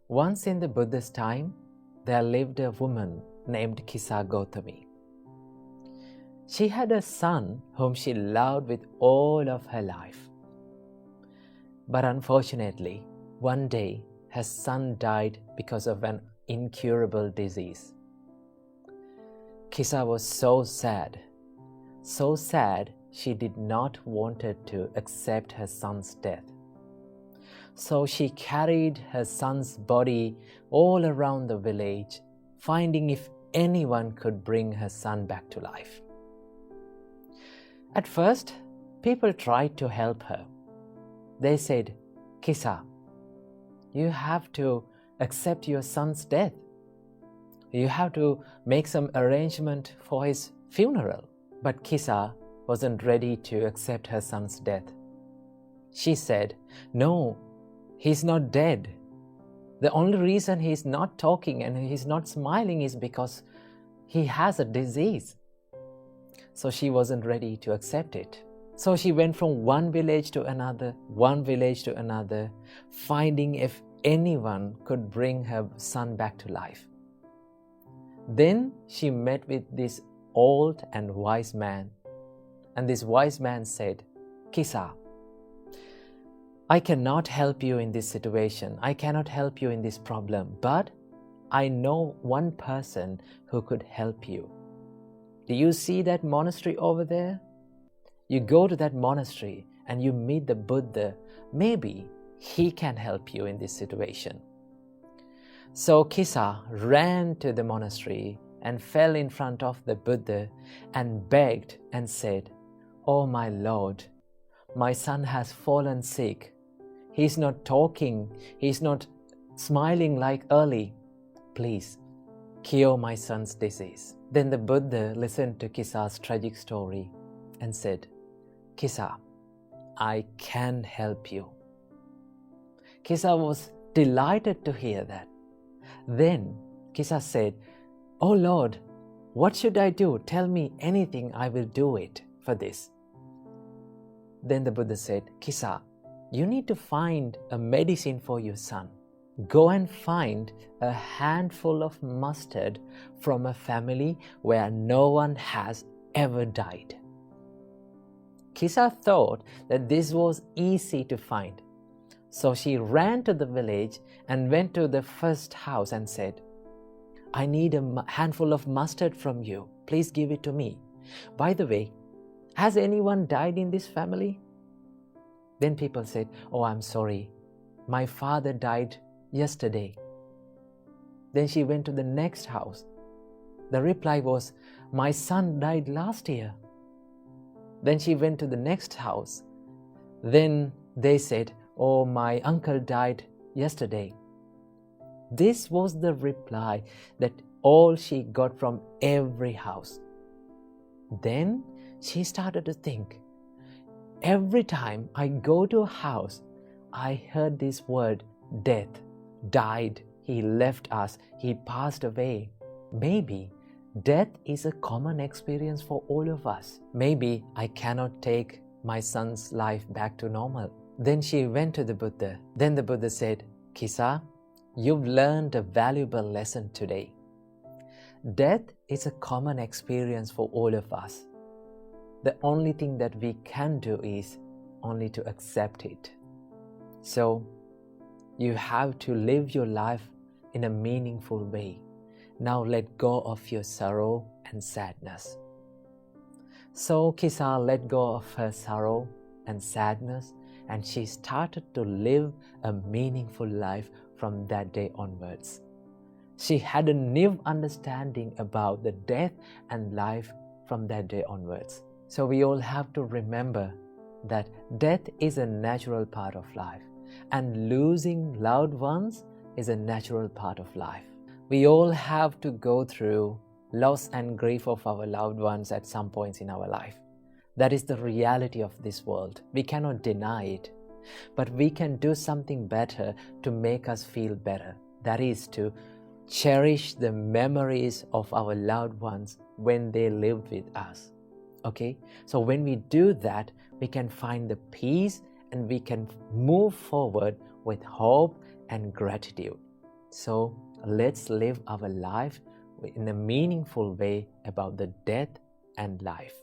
Once in the Buddha's time, there lived a woman named Kisa Gautami. She had a son whom she loved with all of her life. But unfortunately, one day her son died because of an incurable disease. Kisa was so sad she did not wanted to accept her son's death. So she carried her son's body all around the village, finding if anyone could bring her son back to life. At first, people tried to help her. They said, "Kisa, you have to accept your son's death. You have to make some arrangement for his funeral." But Kisa wasn't ready to accept her son's death. She said, "No, he's not dead. The only reason he's not talking and he's not smiling is because he has a disease." So she wasn't ready to accept it. So she went from one village to another, finding if anyone could bring her son back to life. Then she met with this old and wise man. And this wise man said, "Kisa, I cannot help you in this situation. I cannot help you in this problem. But I know one person who could help you. Do you see that monastery over there? You go to that monastery and you meet the Buddha. Maybe he can help you in this situation." So Kisa ran to the monastery and fell in front of the Buddha and begged and said, "Oh my Lord, my son has fallen sick. He's not talking, he's not smiling like early. Please, cure my son's disease." Then the Buddha listened to Kisa's tragic story and said, "Kisa, I can help you." Kisa was delighted to hear that. Then Kisa said, "Oh Lord, what should I do? Tell me anything, I will do it for this." Then the Buddha said, "Kisa, you need to find a medicine for your son. Go and find a handful of mustard from a family where no one has ever died." Kisa thought that this was easy to find. So she ran to the village and went to the first house and said, "I need a handful of mustard from you. Please give it to me. By the way, has anyone died in this family?" Then people said, "Oh, I'm sorry. My father died yesterday." Then she went to the next house. The reply was, "My son died last year." Then she went to the next house. Then they said, "Oh, my uncle died yesterday." This was the reply that all she got from every house. Then she started to think, every time I go to a house, I heard this word, death, died, he left us, he passed away. Maybe death is a common experience for all of us. Maybe I cannot take my son's life back to normal. Then she went to the Buddha. Then the Buddha said, "Kisa, you've learned a valuable lesson today. Death is a common experience for all of us. The only thing that we can do is only to accept it. So you have to live your life in a meaningful way. Now let go of your sorrow and sadness." So Kisa let go of her sorrow and sadness, and she started to live a meaningful life from that day onwards. She had a new understanding about the death and life from that day onwards. So we all have to remember that death is a natural part of life, and losing loved ones is a natural part of life. We all have to go through loss and grief of our loved ones at some points in our life. That is the reality of this world. We cannot deny it, but we can do something better to make us feel better. That is to cherish the memories of our loved ones when they lived with us. Okay? So when we do that, we can find the peace and we can move forward with hope and gratitude. So let's live our life in a meaningful way about the death and life.